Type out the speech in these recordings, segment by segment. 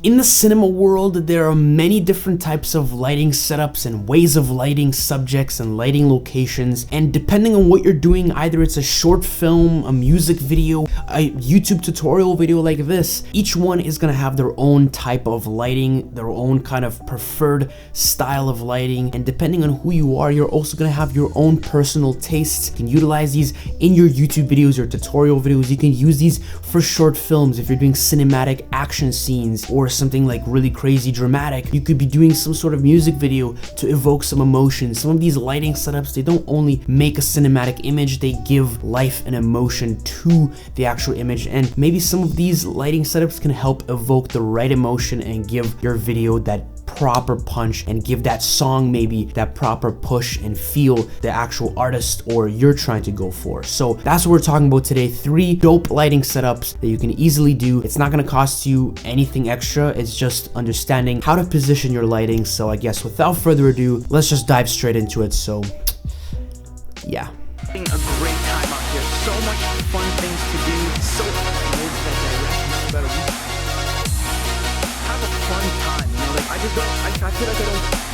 In the cinema world, there are many different types of lighting setups and ways of lighting subjects and lighting locations, and depending on what you're doing, either it's a short film, a music video, a YouTube tutorial video like this, each one is gonna have their own type of lighting, their own kind of preferred style of lighting, and depending on who you are, you're also gonna have your own personal tastes. You can utilize these in your YouTube videos or tutorial videos. You can use these for short films if you're doing cinematic action scenes or something like really crazy dramatic. You could be doing some sort of music video to evoke some emotion. Some of these lighting setups, they don't only make a cinematic image, they give life and emotion to the actual image, and maybe some of these lighting setups can help evoke the right emotion and give your video that proper punch and give that song maybe that proper push and feel the actual artist or you're trying to go for. So that's what we're talking about today. 3 dope lighting setups that you can easily do. It's not going to cost you anything extra. It's just understanding how to position your lighting. So I guess without further ado, let's just dive straight into it. So yeah. A great time out here. So much fun things to do. So have a fun time. You know, like I feel like I don't.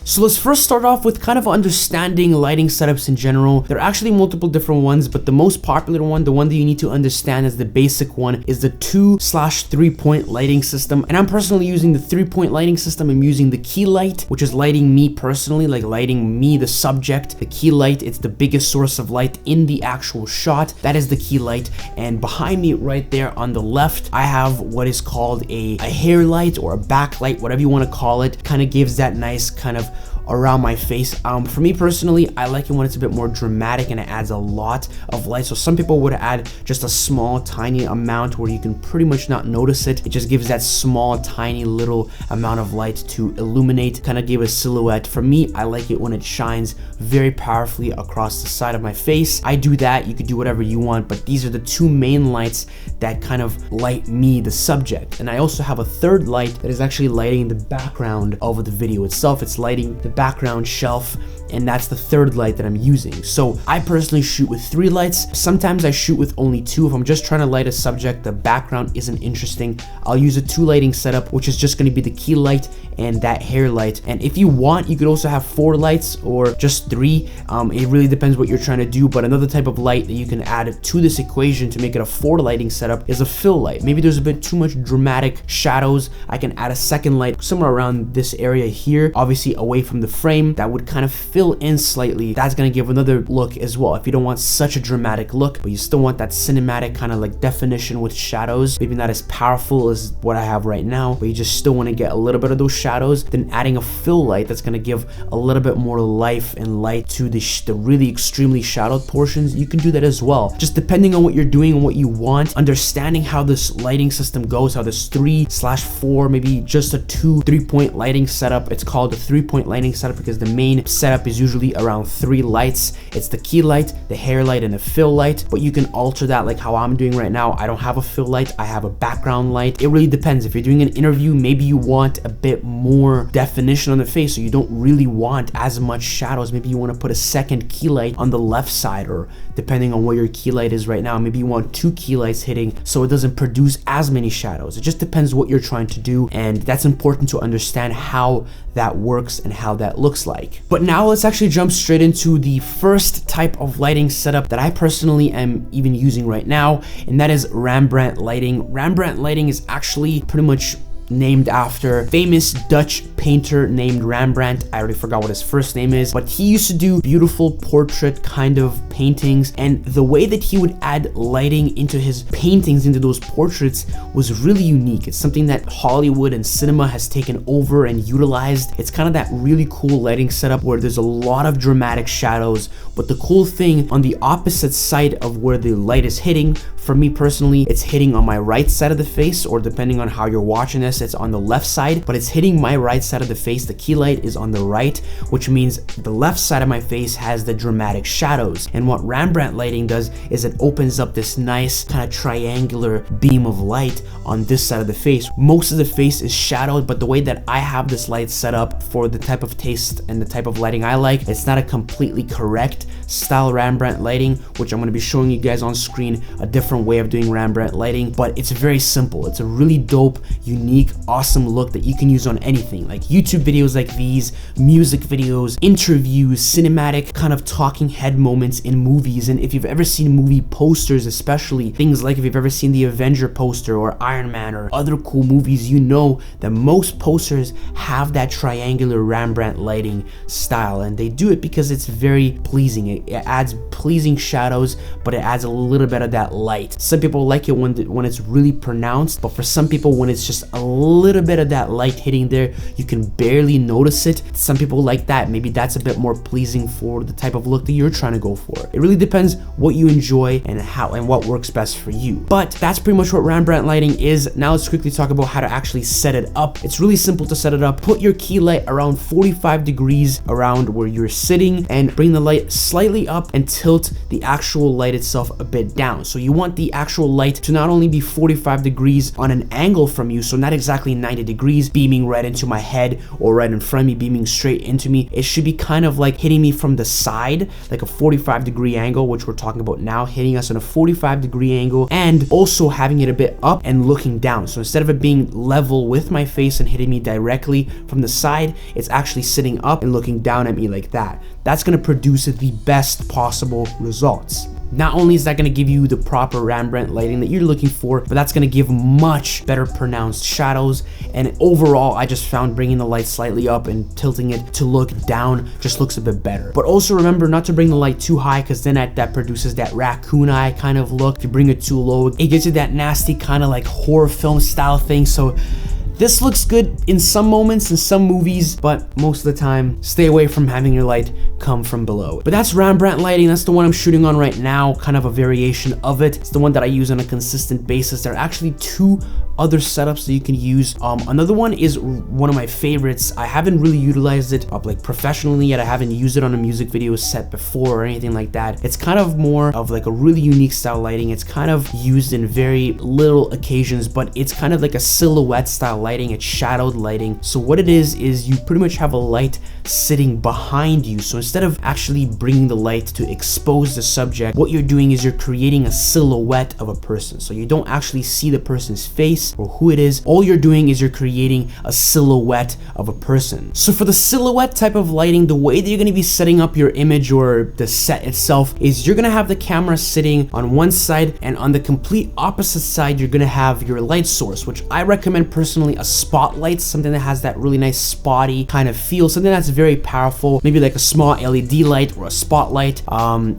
So let's first start off with kind of understanding lighting setups in general. There are actually multiple different ones, but the most popular one, the one that you need to understand as the basic one, is the 2/3 point lighting system. And I'm personally using the 3-point lighting system. I'm using the key light, which is lighting me personally, like lighting me, the subject. The key light, it's the biggest source of light in the actual shot. That is the key light. And behind me right there on the left, I have what is called a hair light or a backlight, whatever you want to call it. Kind of gives that nice kind of around my face. For me personally, I like it when it's a bit more dramatic and it adds a lot of light. So some people would add just a small tiny amount where you can pretty much not notice it. It just gives that small tiny little amount of light to illuminate, kind of give a silhouette. For me, I like it when it shines very powerfully across the side of my face. I do that. You could do whatever you want, but these are the 2 main lights that kind of light me, the subject. And I also have a third light that is actually lighting the background of the video itself. It's lighting the background shelf, and that's the third light that I'm using. So I personally shoot with 3 lights. Sometimes I shoot with only 2. If I'm just trying to light a subject, the background isn't interesting, I'll use a 2 lighting setup, which is just going to be the key light and that hair light. And if you want, you could also have 4 lights or just 3. It really depends what you're trying to do. But another type of light that you can add to this equation to make it a 4 lighting setup is a fill light. Maybe there's a bit too much dramatic shadows. I can add a second light somewhere around this area here, obviously away from the frame, that would kind of fill in slightly. That's going to give another look as well. If you don't want such a dramatic look, but you still want that cinematic kind of like definition with shadows, maybe not as powerful as what I have right now, but you just still want to get a little bit of those shadows, then adding a fill light that's going to give a little bit more life and light to the really extremely shadowed portions, you can do that as well. Just depending on what you're doing and what you want, understanding how this lighting system goes, how this 3/4, maybe just a 2 3-point lighting setup. It's called a 3-point lighting setup because the main setup is usually around 3 lights. It's the key light, the hair light, and the fill light, but you can alter that like how I'm doing right now. I don't have a fill light, I have a background light. It really depends. If you're doing an interview, maybe you want a bit more definition on the face, so you don't really want as much shadows. Maybe you want to put a second key light on the left side, or depending on where your key light is right now, maybe you want 2 key lights hitting so it doesn't produce as many shadows. It just depends what you're trying to do, and that's important to understand how that works and how that looks like. But now let's actually jump straight into the first type of lighting setup that I personally am even using right now, and that is Rembrandt lighting. Rembrandt lighting is actually pretty much named after famous Dutch painter named Rembrandt. I already forgot what his first name is, but he used to do beautiful portrait kind of paintings, and the way that he would add lighting into his paintings, into those portraits, was really unique. It's something that Hollywood and cinema has taken over and utilized. It's kind of that really cool lighting setup where there's a lot of dramatic shadows, but the cool thing, on the opposite side of where the light is hitting, for me personally, it's hitting on my right side of the face, or depending on how you're watching this, it's on the left side, but it's hitting my right side of the face. The key light is on the right, which means the left side of my face has the dramatic shadows. And what Rembrandt lighting does is it opens up this nice kind of triangular beam of light on this side of the face. Most of the face is shadowed, but the way that I have this light set up for the type of taste and the type of lighting I like, it's not a completely correct style Rembrandt lighting, which I'm going to be showing you guys on screen a different different way of doing Rembrandt lighting, but it's very simple. It's a really dope, unique, awesome look that you can use on anything, like YouTube videos like these, music videos, interviews, cinematic kind of talking head moments in movies. And if you've ever seen movie posters, especially things like if you've ever seen the Avenger poster or Iron Man or other cool movies, you know that most posters have that triangular Rembrandt lighting style, and they do it because it's very pleasing. It adds pleasing shadows, but it adds a little bit of that light. Some people like it when it's really pronounced, but for some people, when it's just a little bit of that light hitting there, you can barely notice it. Some people like that. Maybe that's a bit more pleasing for the type of look that you're trying to go for. It really depends what you enjoy and how and what works best for you. But that's pretty much what Rembrandt lighting is. Now let's quickly talk about how to actually set it up. It's really simple to set it up. Put your key light around 45 degrees around where you're sitting and bring the light slightly up and tilt the actual light itself a bit down. So you want the actual light to not only be 45 degrees on an angle from you, so not exactly 90 degrees beaming right into my head or right in front of me beaming straight into me. It should be kind of like hitting me from the side, like a 45-degree angle, which we're talking about now, hitting us on a 45-degree angle, and also having it a bit up and looking down. So instead of it being level with my face and hitting me directly from the side, it's actually sitting up and looking down at me like that. That's going to produce the best possible results. Not only is that going to give you the proper Rembrandt lighting that you're looking for, but that's going to give much better pronounced shadows. And overall, I just found bringing the light slightly up and tilting it to look down just looks a bit better. But also remember not to bring the light too high, because then that produces that raccoon eye kind of look. If you bring it too low, it gives you that nasty kind of like horror film style thing. So this looks good in some moments, in some movies, but most of the time, stay away from having your light come from below. But that's Rembrandt lighting. That's the one I'm shooting on right now, kind of a variation of it. It's the one that I use on a consistent basis. There are actually two other setups that you can use. Another one is one of my favorites. I haven't really utilized it like professionally yet. I haven't used it on a music video set before or anything like that. It's kind of more of like a really unique style lighting. It's kind of used in very little occasions, but it's kind of like a silhouette style lighting. It's shadowed lighting. So what it is you pretty much have a light sitting behind you. So instead of actually bringing the light to expose the subject, what you're doing is you're creating a silhouette of a person. So you don't actually see the person's face or who it is. All you're doing is you're creating a silhouette of a person. So for the silhouette type of lighting, the way that you're going to be setting up your image or the set itself is you're going to have the camera sitting on one side, and on the complete opposite side you're going to have your light source, which I recommend personally a spotlight, something that has that really nice spotty kind of feel, something that's very powerful, maybe like a small LED light or a spotlight.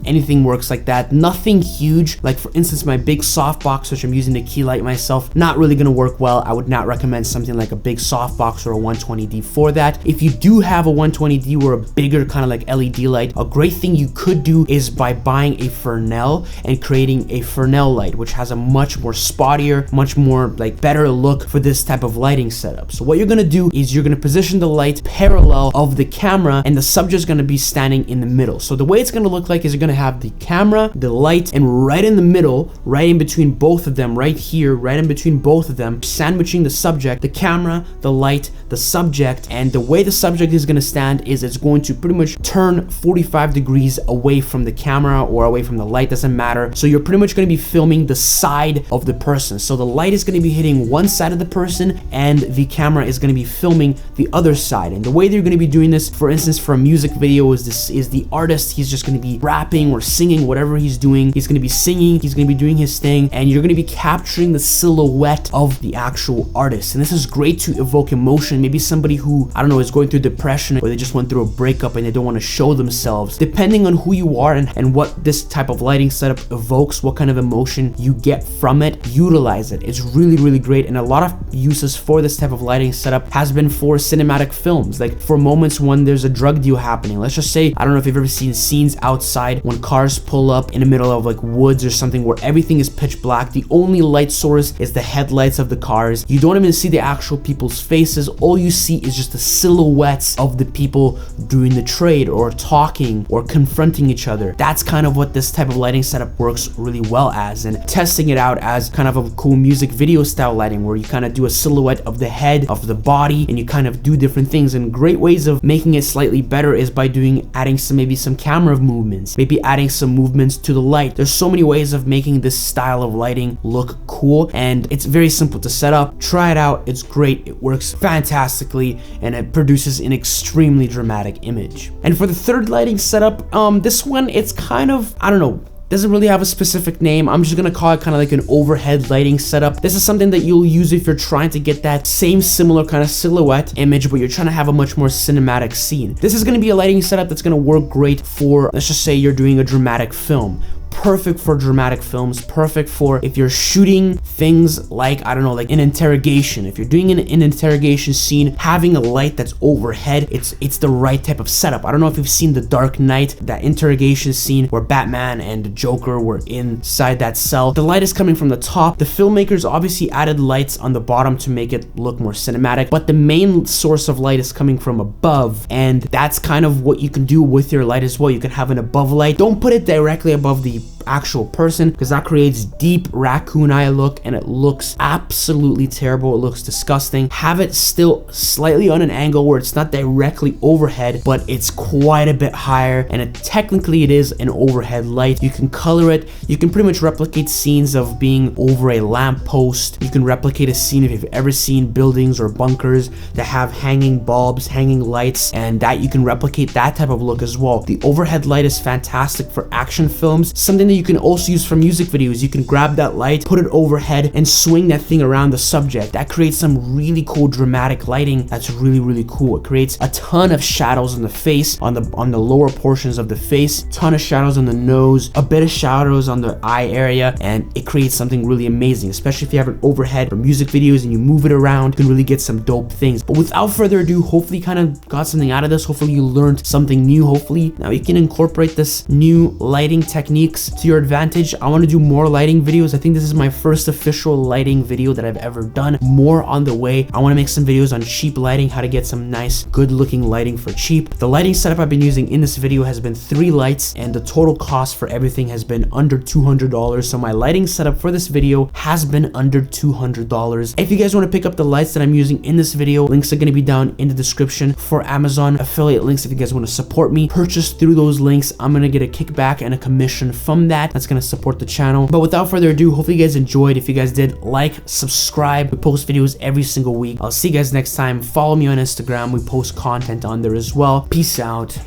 Anything works like that. Nothing huge, like for instance my big softbox, which I'm using to key light myself, not really gonna work well. I would not recommend something like a big softbox or a 120D for that. If you do have a 120D or a bigger kind of like LED light, a great thing you could do is by buying a Fresnel and creating a Fresnel light, which has a much more spottier, much more like better look for this type of lighting setup. So what you're gonna do is you're gonna position the light parallel of the camera, and the subject's gonna be standing in the middle. So the way it's gonna look like is you're gonna have the camera, the light, and right in the middle, right in between both of them, right here, right in between both of them, sandwiching the subject, the camera, the light, the subject. And the way the subject is gonna stand is it's going to pretty much turn 45 degrees away from the camera or away from the light, doesn't matter. So you're pretty much gonna be filming the side of the person. So the light is gonna be hitting one side of the person and the camera is gonna be filming the other side. And the way they're gonna be doing this, for instance, for a music video, is the artist, he's just gonna be rapping or singing, whatever he's doing. He's gonna be singing, he's gonna be doing his thing, and you're gonna be capturing the silhouette of the actual artist. And this is great to evoke emotion. Maybe somebody who, I don't know, is going through depression, or they just went through a breakup and they don't want to show themselves. Depending on who you are and what this type of lighting setup evokes, what kind of emotion you get from it, utilize it. It's really, really great. And a lot of uses for this type of lighting setup has been for cinematic films, like for moments when there's a drug deal happening. Let's just say, I don't know if you've ever seen scenes outside when cars pull up in the middle of like woods or something where everything is pitch black. The only light source is the headlight headlights of the cars. You don't even see the actual people's faces. All you see is just the silhouettes of the people doing the trade or talking or confronting each other. That's kind of what this type of lighting setup works really well as, and testing it out as kind of a cool music video style lighting where you kind of do a silhouette of the head, of the body, and you kind of do different things. And great ways of making it slightly better is by adding maybe some camera movements, maybe adding some movements to the light. There's so many ways of making this style of lighting look cool, and it's very simple to set up. Try it out, it's great, it works fantastically, and it produces an extremely dramatic image. And for the third lighting setup, this one, it's kind of, I don't know, doesn't really have a specific name. I'm just gonna call it kind of like an overhead lighting setup. This is something that you'll use if you're trying to get that same similar kind of silhouette image, but you're trying to have a much more cinematic scene. This is gonna be a lighting setup that's gonna work great for, let's just say you're doing a dramatic film. Perfect for dramatic films, perfect for if you're shooting things like, I don't know, like an interrogation. If you're doing an interrogation scene, having a light that's overhead, it's the right type of setup. I don't know if you've seen The Dark Knight, that interrogation scene where Batman and the Joker were inside that cell. The light is coming from the top. The filmmakers obviously added lights on the bottom to make it look more cinematic, but the main source of light is coming from above, and that's kind of what you can do with your light as well. You can have an above light. Don't put it directly above the actual person, because that creates deep raccoon eye look and it looks absolutely terrible. It looks disgusting. Have it still slightly on an angle where it's not directly overhead, but it's quite a bit higher, and technically it is an overhead light. You can color it. You can pretty much replicate scenes of being over a lamp post. You can replicate a scene if you've ever seen buildings or bunkers that have hanging bulbs, hanging lights, and that you can replicate that type of look as well. The overhead light is fantastic for action films, something that you can also use for music videos. You can grab that light, put it overhead, and swing that thing around the subject. That creates some really cool dramatic lighting that's really, really cool. It creates a ton of shadows on the face, on the lower portions of the face, ton of shadows on the nose, a bit of shadows on the eye area, and it creates something really amazing, especially if you have an overhead for music videos and you move it around. You can really get some dope things. But without further ado, hopefully you kind of got something out of this. Hopefully you learned something new. Hopefully now you can incorporate this new lighting techniques to your advantage. I want to do more lighting videos. I think this is my first official lighting video that I've ever done. More on the way. I want to make some videos on cheap lighting, how to get some nice, good looking lighting for cheap. The lighting setup I've been using in this video has been 3 lights, and the total cost for everything has been under $200. So my lighting setup for this video has been under $200. If you guys want to pick up the lights that I'm using in this video, links are going to be down in the description for Amazon affiliate links. If you guys want to support me, purchase through those links. I'm going to get a kickback and a commission from that. That's going to support the channel. But without further ado, hopefully you guys enjoyed. If you guys did, like, subscribe. We post videos every single week. I'll see you guys next time. Follow me on Instagram. We post content on there as well. Peace out.